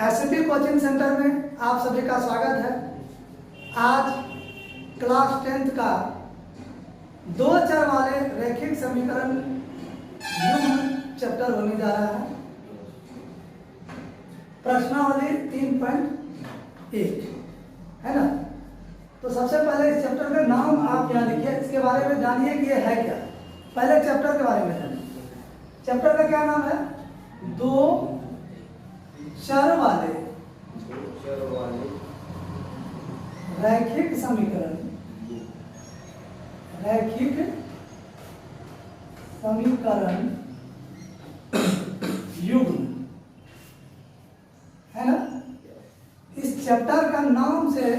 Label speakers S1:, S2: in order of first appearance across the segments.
S1: SP coaching centre में आप सभी का स्वागत है। आज क्लास 10th का दो चर वाले रैखिक समीकरण युग्म चैप्टर होने जा रहा है। प्रश्नावली 3.1 है ना। तो सबसे पहले इस चैप्टर का नाम आप यहाँ लिखिए, इसके बारे में जानिए कि ये है क्या। पहले चैप्टर के बारे में जानिए। चैप्टर का क्या नाम है? दो चर वाले रैखिक समीकरण युग्म है ना। इस चैप्टर का नाम से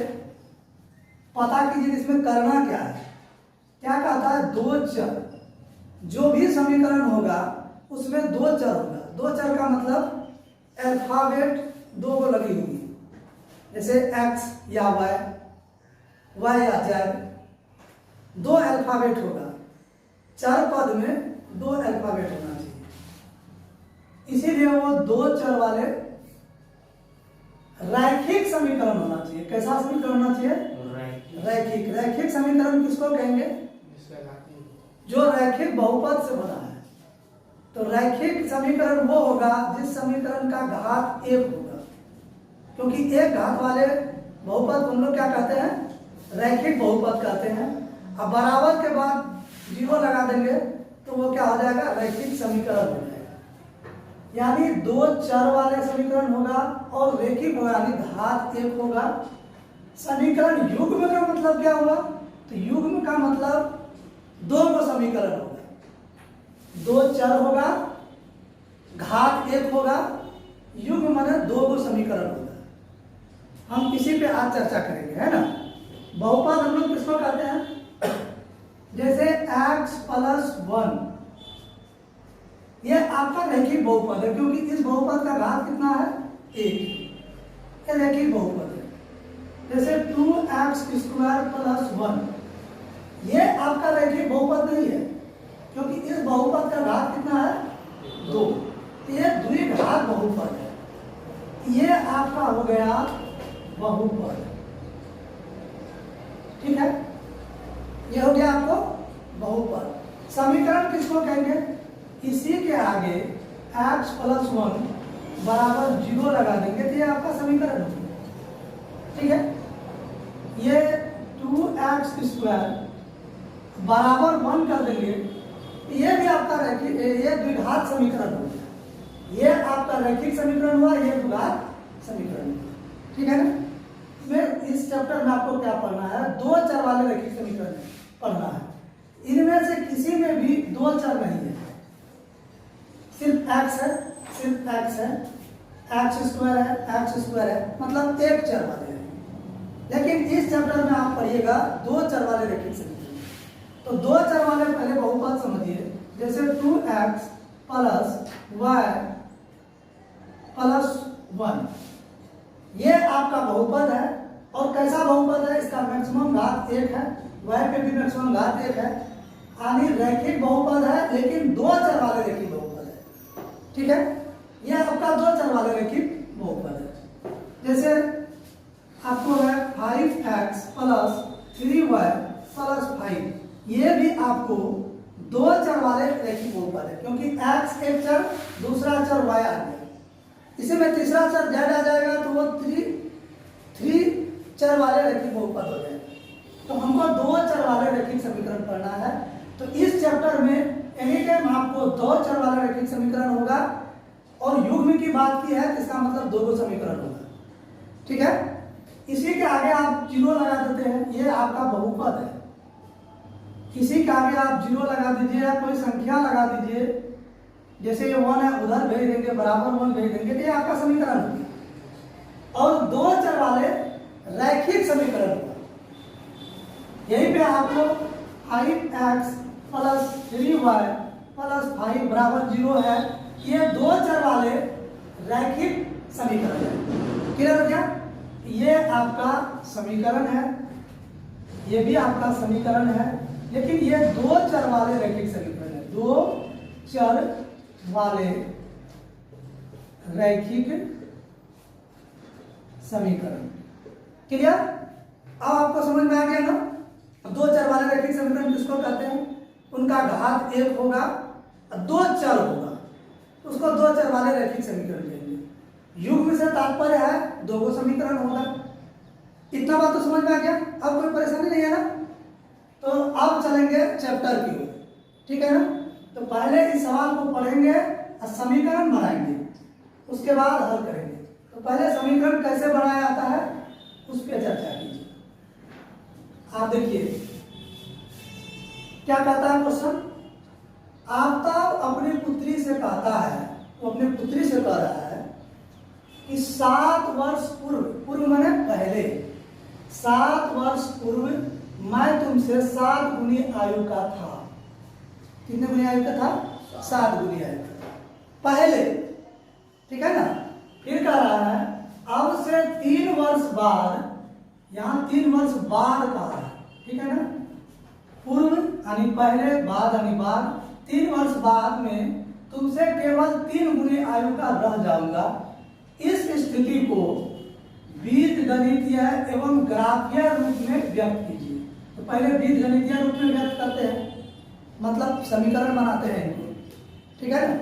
S1: पता कीजिए इसमें करना क्या है। क्या कहता है? दो चर, जो भी समीकरण होगा उसमें दो चर होगा। दो चर का मतलब अल्फाबेट दो को लगी होगी, जैसे x या y या z, दो अल्फाबेट होगा। चर पद में दो अल्फाबेट होना चाहिए, इसीलिए वो दो चर वाले रैखिक समीकरण होना चाहिए। कैसा समीकरण होना चाहिए? रैखिक। रैखिक समीकरण किसको कहेंगे? जो रैखिक बहुपद से बना है। तो रैखिक समीकरण वो होगा जिस समीकरण का घात एक होगा, क्योंकि एक घात वाले बहुपद हम लोग क्या कहते हैं? रैखिक बहुपद कहते हैं। अब बराबर के बाद जीरो लगा देंगे तो वो क्या हो जाएगा? रैखिक समीकरण हो जाएगा। यानी दो चर वाले समीकरण होगा और रैखिक होगा, यानी घात एक होगा। समीकरण युग्म का मतलब क्या हुआ? तो युग्म का मतलब दो को समीकरण होगा, दो चर होगा, घात एक होगा, युग्म माने दो को समीकरण होगा। हम इसी पे आज चर्चा करेंगे, है ना। बहुपद हम लोग किसको कहते हैं? जैसे x + 1, यह आपका रैखिक बहुपद है, क्योंकि इस बहुपद का घात कितना है? एक। यह रैखिक बहुपद है। जैसे 2x² + 1, यह आपका रैखिक बहुपद नहीं है, क्योंकि इस बहुपद का घात कितना है? दो। ये द्विघात बहुपद है। ये आपका हो गया बहुपद, ठीक है। ये हो गया आपको बहुपद। समीकरण किसको कहेंगे? इसी के आगे x + 1 = 0 लगा देंगे तो ये आपका समीकरण हो गया, ठीक है। ये 2x² = 1 कर देंगे, ये भी आपका रैखिक, ये द्विघात समीकरण हो गया। ये आपका रैखिक समीकरण हुआ, ये द्विघात समीकरण हुआ, ठीक है ना। फिर इस चैप्टर में आपको क्या पढ़ना है? दो चर वाले रैखिक समीकरण पढ़ना है। इनमें से किसी में भी दो चर नहीं है, सिर्फ x है, सिर्फ x है, x² है, मतलब एक चर वाले हैं। लेकिन इस चैप्टर में आप पढ़िएगा दो चर वाले रैखिक समीकरण। तो दो चर वाले पहले बहुपद समझिए। जैसे 2x + y + 1, ये आपका बहुपद है। और कैसा बहुपद है? इसका मैक्सिमम घात एक है, y पे भी मैक्सिमम घात एक है, यानी रैखिक बहुपद है, लेकिन दो चर वाले रैखिक बहुपद है, ठीक है। यह आपका दो चर वाले रैखिक बहुपद है। जैसे आपको है 5x + 3y + 5, ये भी आपको दो चर वाले रैखिक बहुपद है, क्योंकि x एक चर, दूसरा चर y आ गया। इसी में तीसरा चर z आ जाएगा तो वो 3 चर वाले रैखिक बहुपद हो जाएगा। तो हमको दो चर वाले रैखिक समीकरण पढ़ना है। तो इस चैप्टर में एनी टाइम आपको दो चर वाला रैखिक समीकरण होगा, और युग्म की बात की है, इसका मतलब दो को समीकरण होगा, ठीक है। इसी के आगे आप 0 लगा देते हैं, ये आपका बहुपद है। किसी के आगे आप 0 लगा दीजिए या कोई संख्या लगा दीजिए, जैसे ये 1 है, उधर भेज देंगे, बराबर 1 भेज देंगे, तो ये आपका समीकरण हो गया। और दो चर वाले रैखिक समीकरण होगा। यहीं पे आपको 5x + 3y + 5 = 0 है, ये दो चर वाले रैखिक समीकरण है। क्लियर हो गया? ये आपका समीकरण है, ये भी आपका समीकरण है, लेकिन ये दो चर वाले रैखिक समीकरण है। दो चर वाले रैखिक समीकरण। क्लियर? अब आपको समझ में आ गया ना? दो चर वाले रैखिक समीकरण किसको कहते हैं? उनका घात एक होगा और दो चर होगा, उसको दो चर वाले रैखिक समीकरण कहेंगे। युग्म से तात्पर्य है दो गो समीकरण होगा। इतना बात तो समझ में आ गया? अब कोई परेशानी नहीं है ना? तो अब चलेंगे चैप्टर की ओर, ठीक है ना? तो पहले इस सवाल को पढ़ेंगे और समीकरण बनाएंगे, उसके बाद हल करेंगे। तो पहले समीकरण कैसे बनाया जाता है उस पर चर्चा कीजिए। आप देखिए क्या कहता है क्वेश्चन। आफ्ताब अपनी पुत्री से कहता है, वो अपनी पुत्री से कह रहा है कि 7 वर्ष पूर्व, पूर्व माने पहले, 7 वर्ष पूर्व मैं तुमसे 7 गुनी आयु का था। कितने गुनी आयु का था? 7 गुनी आयु का था पहले, ठीक है ना? फिर कह रहा है अब से 3 वर्ष बाद, यहां 3 वर्ष बाद कहा है, ठीक है ना? पूर्व यानी पहले, बाद यानी बाद, 3 वर्ष बाद में तुमसे केवल 3 गुनी आयु का रह जाऊंगा। इस स्थिति को बीजगणितीय एवं ग्राफीय रूप में व्यक्त कीजिए। तो पहले बीजगणितीय रूप में व्यक्त करते हैं, मतलब समीकरण बनाते हैं इनको, ठीक है ना?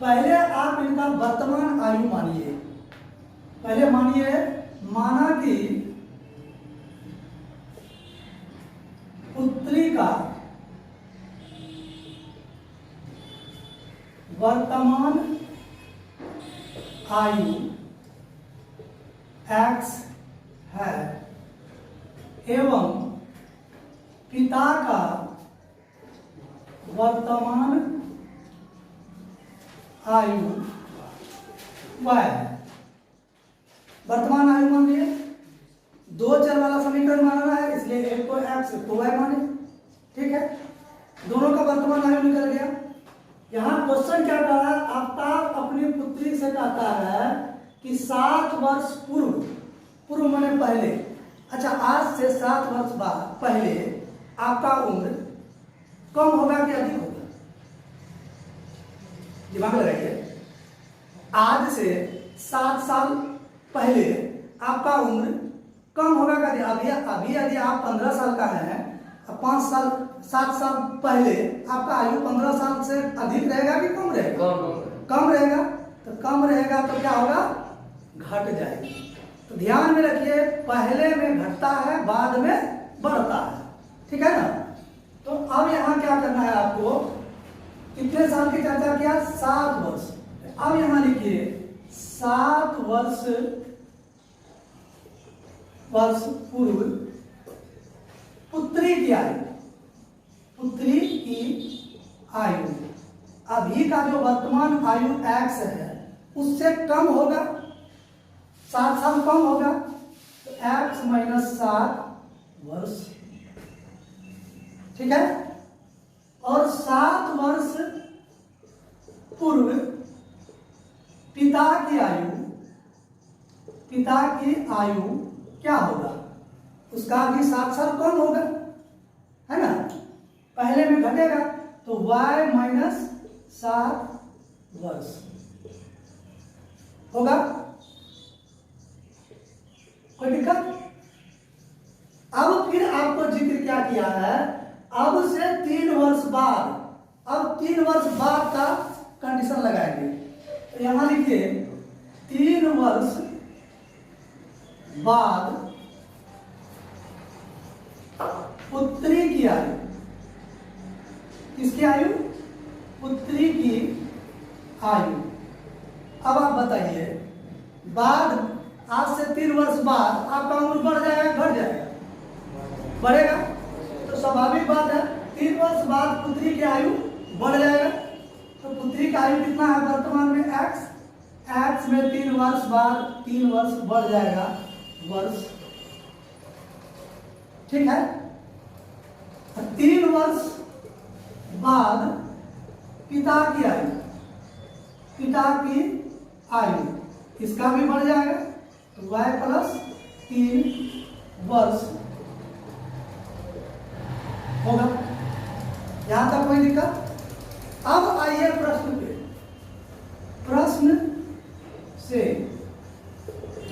S1: पहले आप इनका वर्तमान आयु मानिए। पहले मानिए, माना कि पुत्री का वर्तमान आयु x है एवं पिता का वर्तमान आयु y है। वर्तमान आयु मान लिए, दो चर वाला समीकरण मानना है, इसलिए एक को x एक को y माने, ठीक है? दोनों का वर्तमान आयु निकल गया। यहाँ क्वेश्चन क्या कर रहा है? आफ्ताब अपनी पुत्री से कहता है कि 7 वर्ष पूर्व, पूर्व माने पहले, अच्छा आज से 7 वर्ष बाद पहले आपका उम्र कम होगा कि अधिक होगा? दिमाग लगाइए। आज से 7 साल पहले आपका उम्र कम होगा कि अभी अभी यदि आप 15 साल का है, 5 साल 7 साल पहले आपका आयु 15 साल से अधिक रहेगा कि कम रहेगा? कम रहेगा। तो कम रहेगा तो क्या होगा? घट जाएगी। तो ध्यान में रखिए, पहले में घटता है, बाद में बढ़ता है, ठीक है ना? तो अब यहाँ क्या करना है आपको? कितने साल की चर्चा किया? 7 वर्ष। अब यहाँ लिखिए 7 वर्ष पूर्व पुत्री की आयु, पुत्री की आयु अभी का जो वर्तमान आयु x है उससे कम होगा, 7 साल कम होगा, तो x माइनस 7 वर्ष, ठीक है? और 7 वर्ष पूर्व पिता की आयु क्या होगा? उसका भी 7 साल कम होगा, है ना? पहले में घटेगा तो y माइनस 7 वर्ष होगा। कोई दिक्कत? अब फिर आपको जिक्र क्या किया है? अब से 3 वर्ष बाद, अब 3 वर्ष बाद का कंडीशन लगाएंगे। तो यहां लिखिए 3 वर्ष बाद पुत्री की आयु, किसकी आयु? पुत्री की आयु। अब आप बताइए, बाद आज से 3 वर्ष बाद आपका उम्र बढ़ जाएगा घट जाएगा? बढ़ेगा। तो स्वाभाविक बात है 3 वर्ष बाद पुत्री की आयु बढ़ जाएगा। तो पुत्री की आयु कितना है वर्तमान में? x में 3 वर्ष बाद 3 वर्ष बढ़ जाएगा वर्ष, ठीक है? 3 वर्ष बाद पिता की आयु, पिता की आयु इसका भी बढ़ जाएगा, तो y प्लस 3 वर्ष होगा। यहां तक कोई दिक्कत? अब आइए प्रश्न पे। प्रश्न से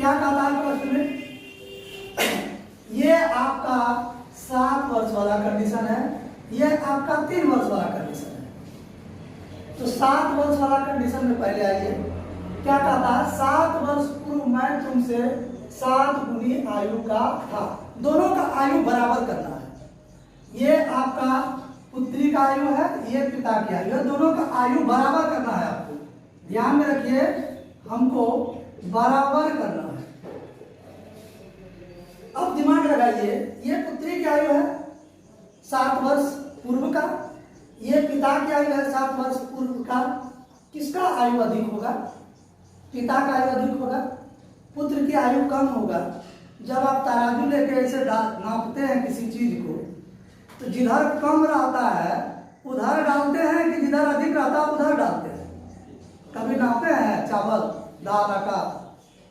S1: क्या कहता है प्रश्न में? ये आपका 7 वर्ष वाला कंडीशन है, ये आपका 3 वर्ष वाला कंडीशन है। तो 7 वर्ष वाला कंडीशन में पहले आइए, क्या कहता है? 7 वर्ष पूर्व मैं तुमसे 7 गुनी आयु का था। दोनों का आयु बराबर करना है। ये आपका पुत्री का आयु है, ये पिता की आयु है, दोनों का आयु बराबर करना है। आपको ध्यान में रखिए, हमको बराबर करना है। अब दिमाग लगाइए, ये पुत्री की आयु है 7 वर्ष पूर्व का, ये पिता की आयु है 7 वर्ष पूर्व का। किसका आयु अधिक होगा? पिता का आयु अधिक होगा, पुत्र की आयु कम होगा। जब आप तराजू लेके ऐसे नापते हैं किसी चीज को, तो जिधर कम रहता है उधर डालते हैं कि जिधर अधिक रहता है उधर डालते हैं? कभी नापे हैं चावल, दाल, आटा?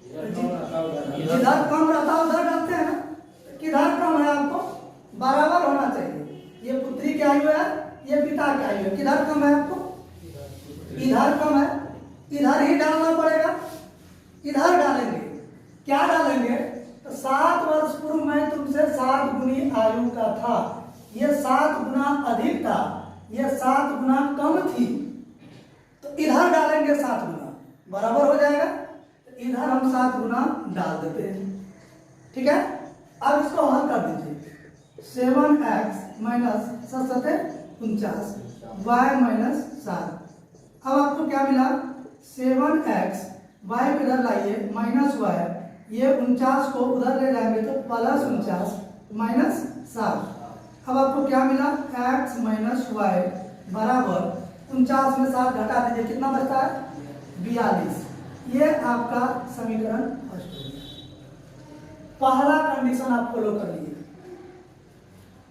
S1: जिधर कम रहता है उधर डालते हैं। किधर कम है? आपको बराबर होना चाहिए। ये पुत्री की आयु है, ये पिता की आयु है, किधर कम है? आपको इधर कम है, इधर ही डालना पड़ेगा। इधर डालेंगे, क्या डालेंगे? तो 7 वर्ष पूर्व मैं तुमसे 7 गुनी आयु का था, ये 7 गुना अधिक था, ये 7 गुना कम थी। तो इधर डालेंगे 7 गुना, बराबर हो जाएगा। तो इधर हम 7 गुना डाल देते हैं, ठीक है। अब इसको हल कर दीजिए। 7x minus 49 y minus 7। अब आपको क्या मिला? 7x, y को इधर लाइए माइनस y, ये 49 को उधर ले जाएंगे तो प्लस 49 माइनस 7। अब आपको क्या मिला? x माइनस y बराबर 49 में 7 घटा दीजिए, कितना बचता है? 42। ये आपका समीकरण फर्स्ट हो गया। पहला कंडीशन आप फॉलो कर लिए।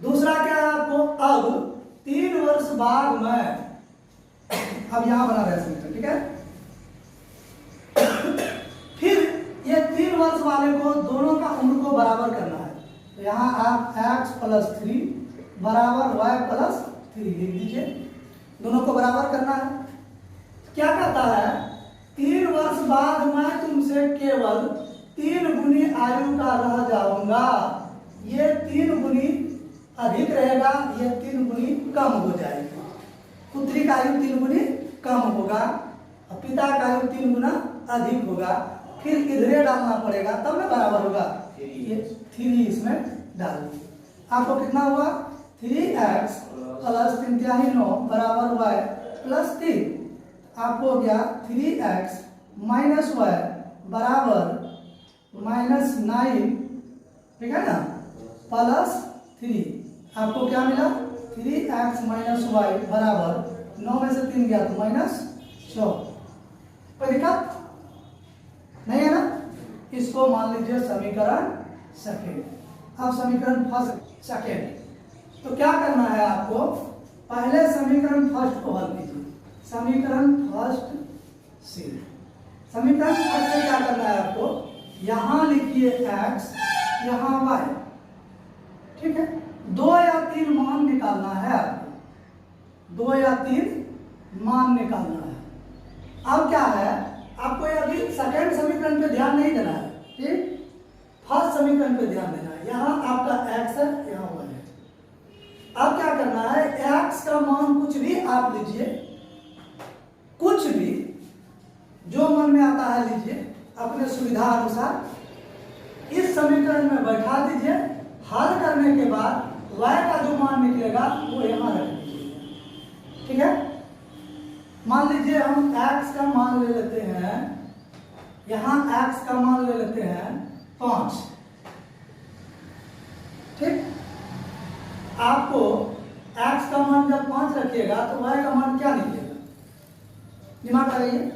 S1: दूसरा क्या है आपको? अब 3 वर्ष बाद में, अब यहां बना रहे समीकरण, ठीक है। फिर ये 3 वर्ष वाले को दोनों का उम्र को बराबर करना है। तो यहाँ आप x प्लस 3 बराबर y प्लस 3 लिख दीजिए, दोनों को बराबर करना है। क्या कहता है? 3 वर्ष बाद मैं तुमसे केवल 3 गुनी आयु का रह जाऊंगा। ये 3 गुनी अधिक रहेगा, ये 3 गुनी कम हो जाएगी। पुत्री का आयु 3 गुनी कम होगा और पिता का आयु 3 गुना अधिक होगा। फिर इधरे डालना पड़ेगा, तब ना बराबर होगा। ये 3 इसमें डाल दीजिए। आपको कितना हुआ? 3x प्लस 3/9 बराबर y प्लस 3। आपको हो गया 3x माइनस y बराबर माइनस 9, ठीक है ना, प्लस 3। आपको क्या मिला? 3x माइनस y बराबर 9 में से 3 गया तो माइनस 6। कोई दिक्कत नहीं है ना? इसको मान लीजिए समीकरण सेकेंड। अब समीकरण फर्स्ट सेकेंड, तो क्या करना है आपको? पहले समीकरण फर्स्ट को हल कीजिए। समीकरण फर्स्ट से, समीकरण फर्स्ट से क्या करना है आपको? यहां लिखिए x, यहां y, ठीक है। 2 या 3 मान निकालना है आपको, 2 या 3 मान निकालना है। अब क्या है? आपको अभी सेकेंड समीकरण पे ध्यान नहीं देना है, ठीक। फर्स्ट समीकरण पे ध्यान देना है। यहाँ आपका x है, यहाँ y है। अब क्या करना है? x का मान कुछ भी आप लीजिए, कुछ भी जो मन में आता है लीजिए अपने सुविधा अनुसार। इस समीकरण में बैठा दीजिए। हल करने के बाद y का जो मान निकलेगा वो यहाँ रख दीजिए, ठीक है। मान लीजिए हम x का मान ले लेते हैं, यहाँ x का मान ले लेते हैं 5, ठीक। आपको x का मान जब 5 रखिएगा तो y का मान क्या निकलेगा? दिमाग लगाइए।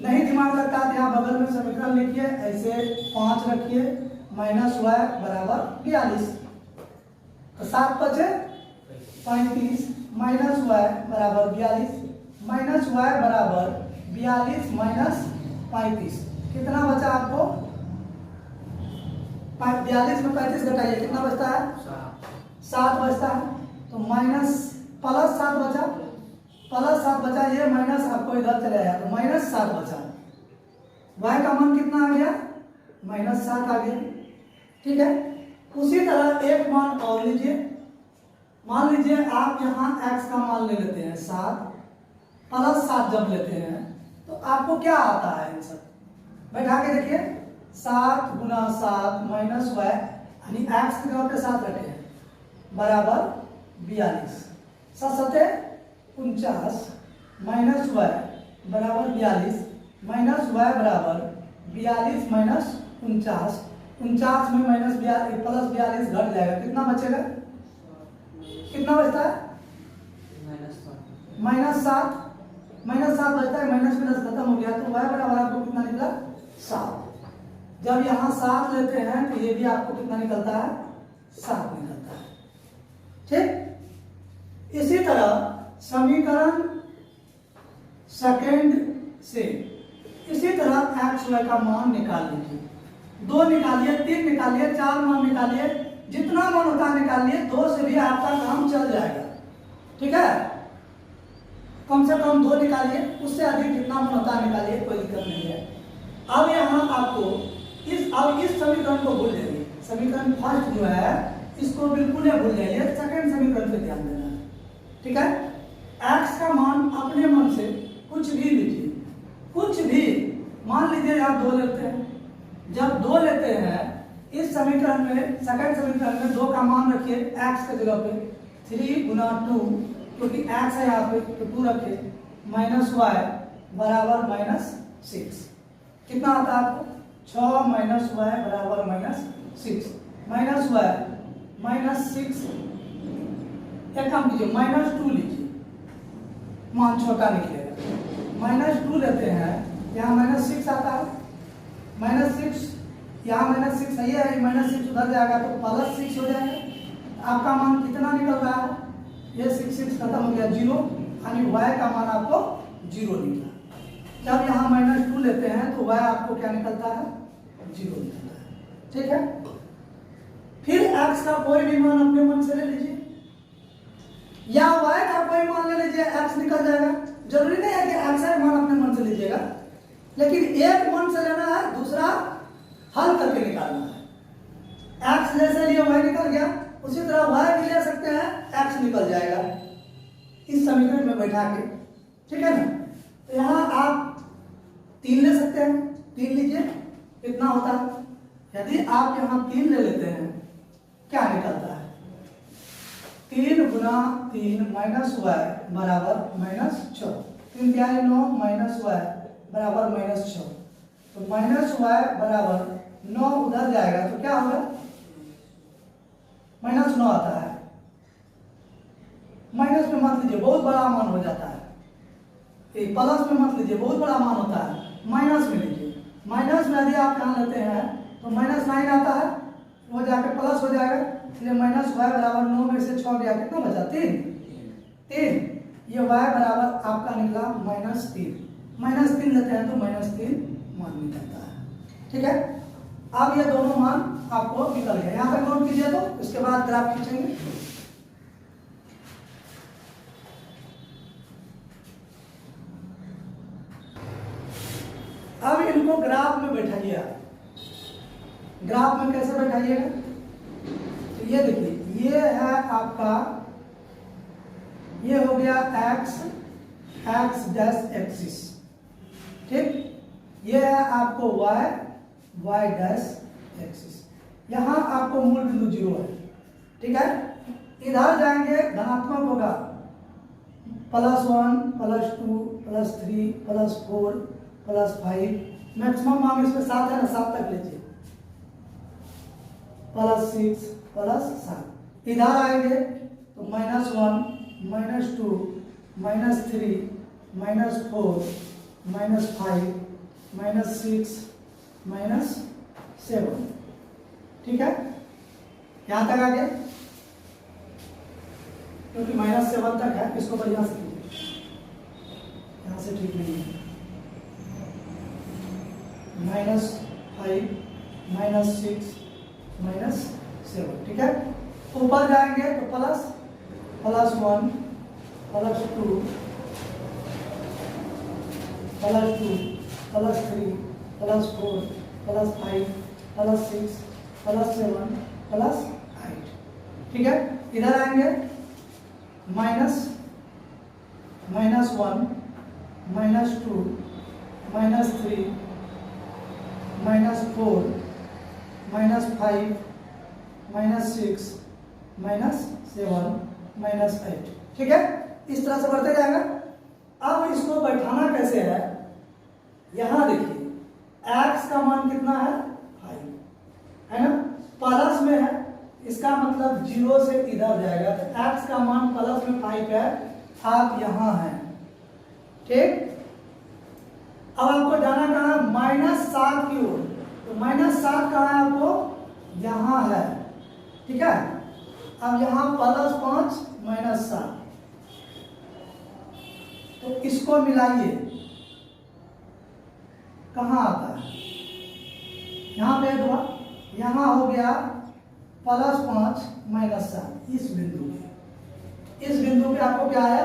S1: नहीं दिमाग लगता है यहाँ बगल में समीकरण लिखिए, ऐसे 5 रखिए माइनस y बराबर 42, तो 7 बचे 35 माइनस y बराबर 42, माइनस y बराबर 42 माइनस 35, कितना बचा आपको? 42 में 35 घटाइए, कितना बचता है? 7 बचता है। तो माइनस प्लस 7 बचा, प्लस 7 बचा, ये माइनस आपको इधर चले आया तो माइनस 7 बचा। y का मान कितना आ गया? -7 आ गया। ठीक है, उसी तरह एक मान और लीजिए। मान लीजिए आप यहाँ x का मान ले लेते हैं 7 +7 जब लेते हैं तो आपको क्या आता है आंसर? बैठा के देखिए, 7 गुना 7 माइनस y यानी x की जगह पे 7 रखे हैं बराबर 42। 7 49 माइनस y बराबर 42 माइनस y बराबर 42 माइनस 49। 49 में माइनस प्लस 42 घट जाएगा, कितना बचेगा? कितना बचता है? -7 -7 बचता है, माइनस प्लस खत्म हो गया तो y बराबर आपको कितना निकला? 7। जब यहाँ 7 लेते हैं तो ये भी आपको कितना निकलता है? 7 निकलता है। ठीक, इसी तरह समीकरण सेकंड से इसी तरह x y का मान निकाल लीजिए। 2 निकालिए, 3 निकालिए, 4 मान निकालिए, जितना मान होता है निकालिए। 2 से भी आपका काम चल जाएगा। ठीक है, कम से कम 2 निकालिए, उससे अधिक जितना मन होता है निकालिए, कोई दिक्कत नहीं है। अब यहाँ आपको इस समीकरण को भूल जाइए। समीकरण फर्स्ट जो है इसको बिल्कुल ही भूल जाइए, सेकंड समीकरण पे ध्यान देना है। ठीक है, x का मान अपने मन से कुछ भी लीजिए, कुछ भी। मान लीजिए आप 2 लेते हैं। जब 2 लेते हैं इस समीकरण में, सेकंड समीकरण में 2 का मान रखिए x के जगह पे 3 गुना 2, क्योंकि x है यहाँ पे तो 2 रखे, माइनस y बराबर -6। कितना आता है आपको? 6 माइनस y बराबर -6। माइनस y -6, एक काम कीजिए -2 लीजिए, मान छोटा निकलेगा। -2 लेते हैं, यहाँ -6 आता है, -6 यहाँ -6 सही है, -6 उधर जाएगा तो +6 हो जाएगा। आपका मान कितना निकल रहा है? ये 6 खत्म हो गया, 0, यानी y का मान आपको 0 निकला। जब यहाँ -2 लेते हैं तो y आपको क्या निकलता है? 0 निकलता है। ठीक है, फिर x का कोई भी मान अपने मन से ले लीजिए, या y का कोई मान ले लीजिए, x निकल जाएगा। जरूरी नहीं है कि x का मान अपने मन से लीजिएगा, लेकिन एक मन से लेना है, दूसरा हल करके निकालना है। x जैसे लिए y निकल गया, उसी तरह y भी ले सकते हैं, x निकल जाएगा इस समीकरण में बैठा के। ठीक है ना, तो यहाँ आप 3 ले सकते हैं, 3 लीजिए, कितना होता है? यदि आप यहाँ 3 ले लेते हैं, क्या निकलता है? 3 गुना 3 माइनस y बराबर -6। 3 क्या है? 9 माइनस y बराबर -6। तो -y बराबर 9 उधर जाएगा तो क्या होगा? -9 आता है। माइनस में मत लीजिए, बहुत बड़ा मान हो जाता है। प्लस में मत लीजिए, बहुत बड़ा मान होता है। माइनस में लीजिए। माइनस में यदि आप यहाँ लेते हैं तो -9 आता है, वो जाके प्लस हो जाएगा, इसलिए -y बराबर 9 में से 6 गया, कितना बचा? 3। ये y बराबर आपका निकला -3। -3 लेते हैं तो -3 मान निकलता है। ठीक है, अब ये दोनों मान आपको निकल गए। यहाँ तक नोट कीजिए, तो इसके बाद ग्राफ खींचेंगे। अब इनको ग्राफ में बैठाइए। आप ग्राफ में कैसे बैठाइएगा? तो ये देखिए, ये है आपका, ये हो गया x डैश एक्सिस। ठीक, ये है आपको y डैश एक्सिस। यहाँ आपको मूल बिंदु 0 है। ठीक है, इधर जाएंगे धनात्मक होगा, +1 +2 +3 +4 +5, मैक्सिमम हम इसमें 7 है ना, 7 तक लीजिए, +6 +7। इधर आएंगे तो -1 -2 -3 -4 -5 -6 -7। ठीक है, यहां तक आ गया, क्योंकि -7 तक है, इसको बढ़िया से कीजिए, यहां से ठीक नहीं है। -5 -6 -7। ठीक है, ऊपर जाएंगे तो +1 +2 +2 +3 +4 +5 +6 +7 +8। ठीक है, इधर आएंगे -1 -2 -3 -4 -5 -6 -7 -8। ठीक है, इस तरह से बढ़ते जाएगा। अब इसको बैठाना कैसे है, यहां देखिए x का मान कितना है 5 है ना, प्लस में है, इसका मतलब 0 से इधर जाएगा तो x का मान प्लस में 5 है, आप यहां हैं। ठीक, अब आपको जाना कहाँ है, -7 की ओर, तो -7 कहाँ है आपको, यहां है। ठीक है, अब यहां +5 -7, तो इसको मिलाइए, कहाँ आता है, यहां पे हुआ, यहां हो गया +5 -7, इस बिंदु पे, इस बिंदु पे आपको क्या आया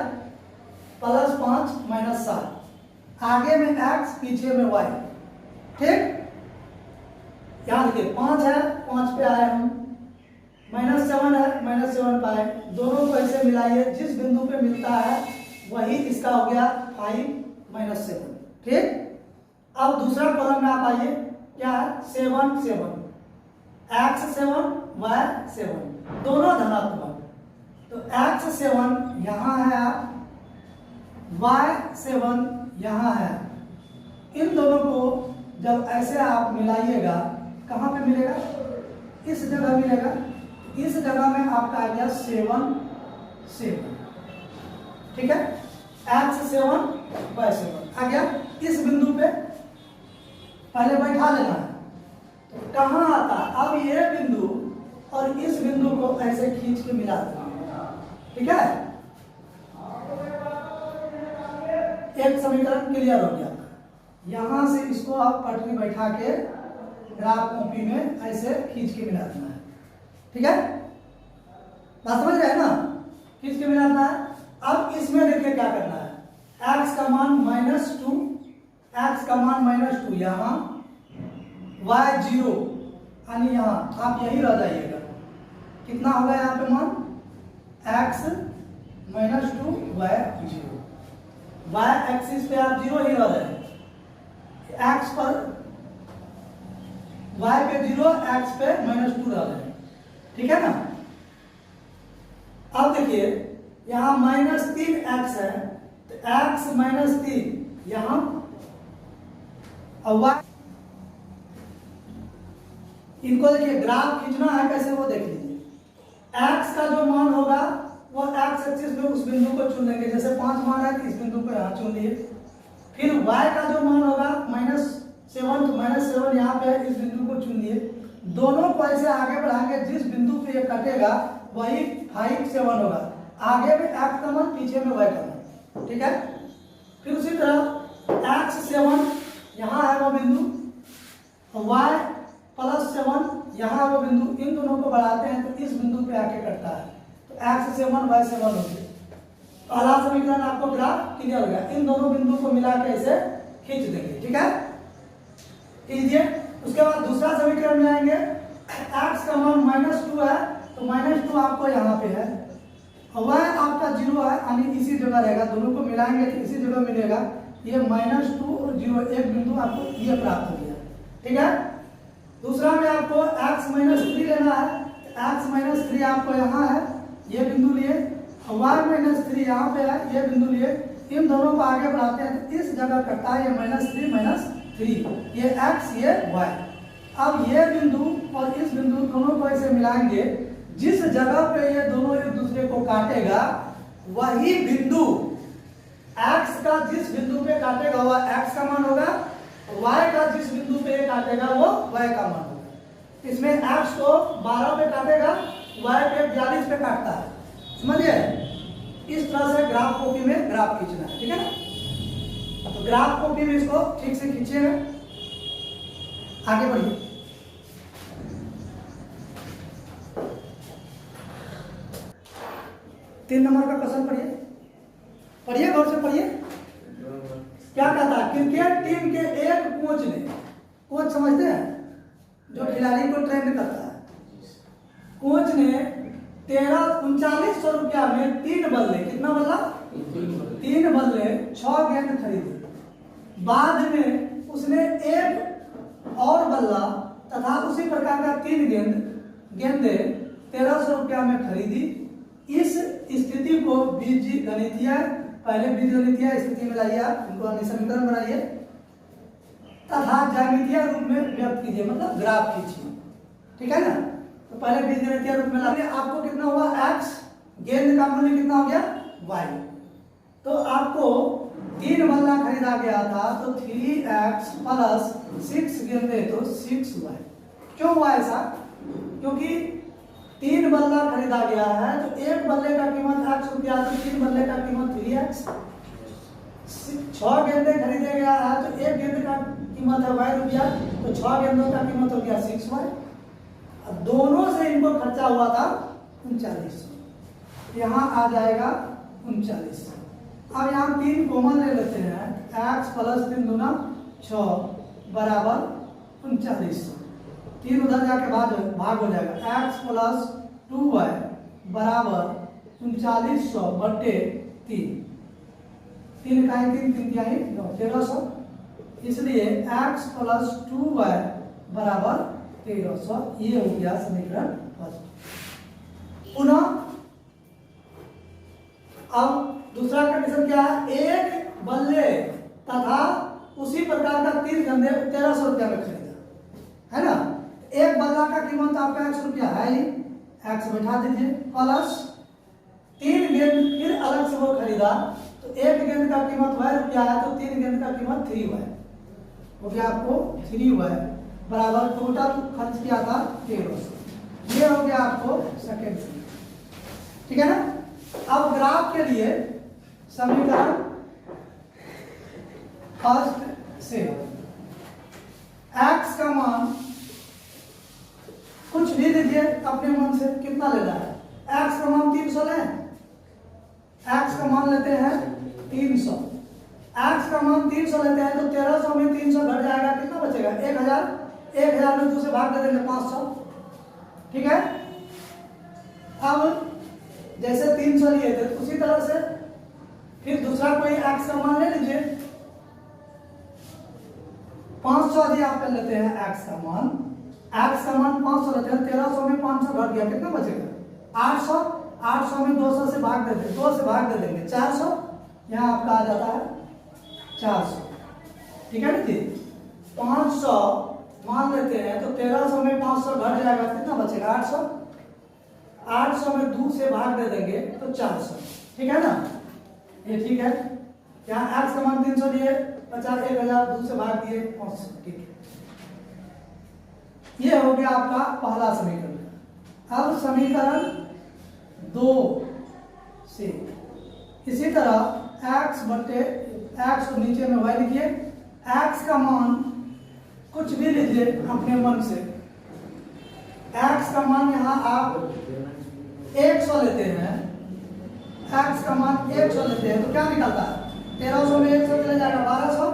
S1: +5 -7, आगे में x पीछे में y। ठीक, यहां देखिए 5 है, 5 पे आए हम, -7 है, -7 पे आए, दोनों को ऐसे मिलाइए, जिस बिंदु पे मिलता है वही इसका हो गया 5 -7। ठीक, अब दूसरा कॉलम में आप आइए, क्या है 7 7, x 7 y 7, दोनों धनात्मक, तो x 7 यहां है, आप y 7 यहां है, इन दोनों को जब ऐसे आप मिलाइएगा, कहां पे मिलेगा, इस जगह मिलेगा, इस जगह में आपका आ गया 7 7। ठीक है, x 7 y 7 आ गया, इस बिंदु पे पहले बैठा लेना है, तो कहां आता है, अब ये बिंदु और इस बिंदु को ऐसे खींच के मिला देना। ठीक है, एक समीकरण क्लियर हो गया। यहां से इसको आप पटरी बैठा के ग्राफ कॉपी में ऐसे खींच के मिला देना है। ठीक है, बात समझ रहे हैं ना, खींच के मिला देना है। अब इसमें देखिए क्या करना है, x का मान -2, x का मान -2 यहाँ, y 0, यानी यहाँ आप यही रह जाइएगा, कितना होगा यहाँ पे मान, x -2 y 0, y एक्सिस पे आप 0 ही रह रहे, x पर y पे 0, x पे -2 रह रहे। ठीक है ना, अब देखिए यहां -3x है, तो x -3 यहां, और y, इनको देखिए ग्राफ खींचना है कैसे, वो देख लीजिए, x का जो मान होगा वो x एक्सिस में उस बिंदु को चुन लेंगे, जैसे 5 मान है तो इस बिंदु को यहां चुन लिए, फिर y का जो मान होगा -7, तो -7 यहाँ पे इस बिंदु को चुन लिए, दोनों को ऐसे आगे बढ़ाएंगे, जिस बिंदु पे ये कटेगा वही 5 7 होगा, आगे में x का मान, पीछे में y का मान। ठीक है, फिर उसी तरह x 7 यहाँ है वो बिंदु, y +7 यहाँ है वो बिंदु, इन दोनों को बढ़ाते हैं तो इस बिंदु पे आके कटता है, तो x 7 y 7 हो गया। पहला समीकरण आपको ग्राफ क्लियर हो गया, इन दोनों बिंदु को मिला के ऐसे खींच देंगे। ठीक है, कीजिए। उसके बाद दूसरा समीकरण में आएंगे, x का मान -2 है, तो -2 आपको यहाँ पे है, और y आपका 0 है, यानी इसी जगह रहेगा, दोनों को मिलाएंगे तो इसी जगह मिलेगा, ये -2 और 0 एक बिंदु आपको ये प्राप्त हो गया। ठीक है, दूसरा में आपको x -3 लेना है, x -3 आपको यहाँ है, ये बिंदु लिए, y -3 यहाँ पे है, ये बिंदु लिए, इन दोनों को आगे बढ़ाते हैं तो इस जगह कटता है, ये -3, ये x ये y। अब ये बिंदु और इस बिंदु दोनों को ऐसे मिलाएंगे, जिस जगह पे ये दोनों एक दूसरे को काटेगा वही बिंदु x का जिस बिंदु पे काटेगा वह x का मान होगा, y का जिस बिंदु पे काटेगा वो y का मान होगा। इसमें x को 12 पे काटेगा, y पे 42 पे काटता है, समझिए। इस तरह से ग्राफ कॉपी में ग्राफ खींचना है। ठीक है ना, तो ग्राफ कॉपी में इसको ठीक से खींचिएगा, आगे बढ़िए। तीन नंबर का क्वेश्चन पढ़िए, पढ़िए गौर से पढ़िए। क्या कहता है, क्रिकेट टीम के एक कोच ने, कोच समझते हैं जो खिलाड़ी नहीं करता है। कोच ने 3900 रुपया में 3 बल्ले, कितना बल्ला? 3 बल्ले 6 गेंद खरीदे। बाद में उसने एक और बल्ला तथा उसी प्रकार का 3 गेंदे 1300 रुपया में खरीदी। इस स्थिति को बीजगणितीय, पहले बीजगणितीय स्थिति में लाइए, आप इनको समीकरण बनाइए तथा ज्यामितीय रूप में व्यक्त कीजिए, मतलब ग्राफ खींचिए, ठीक है ना। तो पहले बीजगणितीय रूप में लाइए, आपको कितना हुआ x, गेंद का मूल्य कितना हो गया y। तो आपको 3 बल्ला खरीदा गया था, तो 3x प्लस 6 गेंदे तो 6y। क्यों हुआ ऐसा? क्योंकि 3 बल्ला खरीदा गया है, तो एक बल्ले का कीमत x रुपया, तो 3 बल्ले का कीमत 3x। 6 गेंदे खरीदे गया है, तो एक गेंद का कीमत है y रुपया, तो 6 गेंदों का कीमत हो गया 6y। अब दोनों से इनको खर्चा हुआ था 3900, यहाँ आ जाएगा 3900। अब यहाँ 3 कॉमन ले लेते हैं, x प्लस 3 दूना 6 बराबर 3900। 3 उधर जाके भाग हो जाएगा, x प्लस 2y बराबर 3900 बटे 3। 3 का 3 3 क्या है 1300, इसलिए x प्लस 2y बराबर 1300। ये हो गया समीकरण फर्स्ट। पुनः अब दूसरा कंडीशन क्या है? एक बल्ले तथा उसी प्रकार का 3 गेंदे 1300 रुपया में खरीदा है ना। एक बल्ला का कीमत आपका 100 रुपया है ही, x बैठा दीजिए, प्लस 3 गेंद फिर अलग से वो खरीदा, तो एक गेंद का कीमत y रुपया है, तो 3 गेंद का कीमत 3y हो गया आपको 3y बराबर टोटल खर्च किया था 1300। ये हो गया आपको सेकेंड, ठीक है ना। अब ग्राफ के लिए समीकरण फर्स्ट से x का मान कुछ भी लीजिए अपने मन से, कितना लेना है? x का मान 300 लें, x का मान लेते हैं 300। x का मान 300 लेते हैं, तो 1300 में 300 घट जाएगा, कितना बचेगा 1000। 1000 में 2 से भाग दे देंगे 500, ठीक है। अब जैसे 300 लिए थे, उसी तरह से फिर दूसरा कोई x का मान ले लीजिए। 500 यदि आप कर लेते हैं x का मान 500 लेते हैं, 1300 में 500 घट गया, कितना बचेगा 800। 800 में 200 से भाग दे देंगे, 2 से भाग दे देंगे 400, यहाँ आपका आ जाता है 400, ठीक है ना जी। 500 मान लेते हैं, तो 1300 में 500 घट जाएगा, कितना बचेगा 800। 800 में 2 से भाग दे देंगे तो 400, ठीक है ना। ये ठीक है, यहाँ x का मान 300 लिए, 1000 2 से भाग दिए 500, ठीक है। ये हो गया आपका पहला समीकरण। अब समीकरण 2 से इसी तरह x बटे x को नीचे में y लिखिए। x का मान कुछ भी लीजिए अपने मन से, x का मान यहाँ आप 100 लेते हैं, x का मान 100 लेते हैं, तो क्या निकलता है? 1300 में 100 चले जाएगा 1200,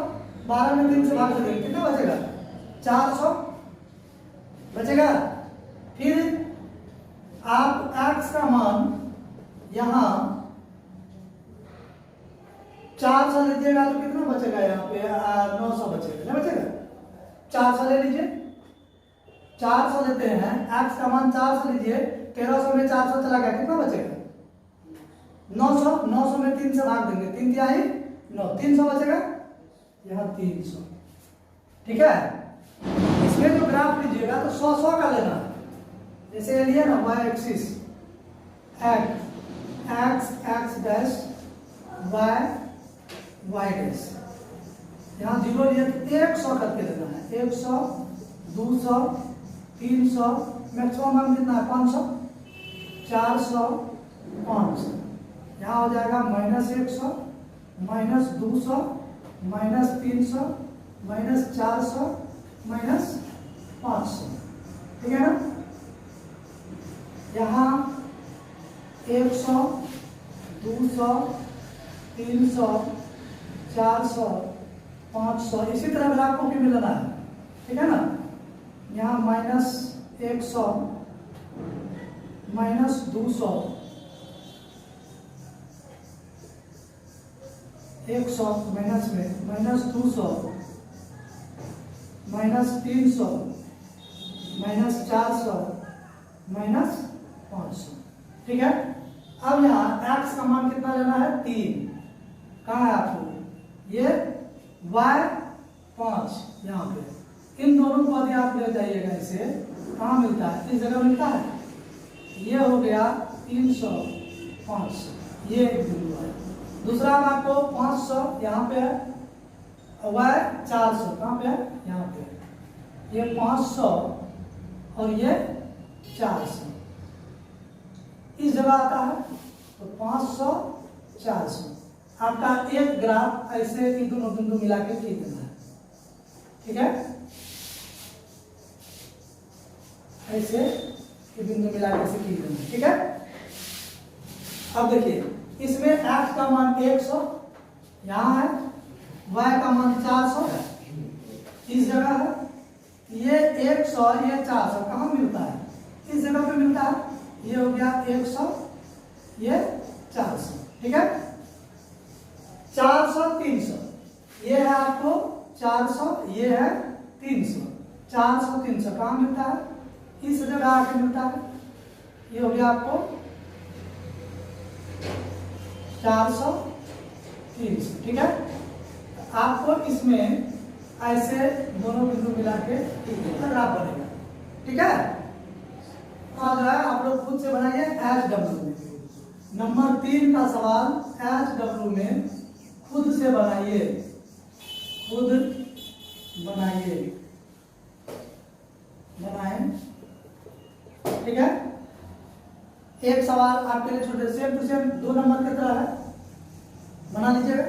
S1: 12 में 3 से भाग देंगे, कितना बचेगा 400 बचेगा। फिर आप x का मान यहाँ 400 लीजिएगा, तो कितना बचेगा यहाँ पे 900 बचेगा, क्या बचेगा 400 ले लीजिए। 400 लेते हैं, x का मान 400 लीजिए, 1300 में 400 चला गया, कितना बचेगा 900। 900 में 3 से भाग देंगे, 3 तिहाई 9, 300 बचेगा, यहाँ 300, ठीक है। इसमें जो ग्राफ लीजिएगा तो 100 का लेना है। जैसे लिया ना y axis x dash y dash, यहाँ 0 लिए तो 100 करके लेना है, 100 200 300, मैक्सिमम मान कितना है 500, 400 500, यहाँ हो जाएगा -100 -200 -300 -400 -500, ठीक है ना। यहाँ 100 200 300 400 500 इसी तरह ग्राफ कॉपी में लेना है, ठीक है ना। यहाँ 100 माइनस 200, 100 माइनस में माइनस 200 माइनस 300 माइनस 400 माइनस 500। ठीक है, अब यहाँ x का मान कितना लेना है 3, कहाँ है आपको ये y 5, यहाँ पे इन दोनों को यदि आप ले जाइएगा इसे कहाँ मिलता है, इस जगह मिलता है, ये हो गया 305, ये एक बिंदु है। दूसरा आपको 500 यहाँ पे है, y 400 कहाँ पे है, यहाँ पे है, ये 500 और ये 400 इस जगह आता है, तो 500 400 आपका एक ग्राफ ऐसे ही दोनों बिंदु मिला के खींच देना है। ठीक है, ऐसे ये बिंदु मिला के खींच देना है। ठीक है, अब देखिए इसमें x का मान 100 यहाँ है, y का मान 400 इस जगह है, ये 100 ये 400 कहाँ मिलता है, इस जगह पे मिलता है, ये हो गया 100 ये 400। ठीक है, 400 300 ये है आपको 400, ये है 300, 400 300 कहाँ मिलता है, इस जगह आके मिलता है, ये हो गया आपको 400 300। ठीक है, आपको इसमें ऐसे दोनों बिंदु मिला के ग्राफ बनेगा। ठीक है, आ रहा है आप लोग खुद से बनाइए HW में। नंबर 3 का सवाल HW में खुद से बनाइए, खुद बनाइए, बनाएं। ठीक है, एक सवाल आपके लिए छोटे सेम टू सेम 2 नंबर की तरह है, बना लीजिएगा।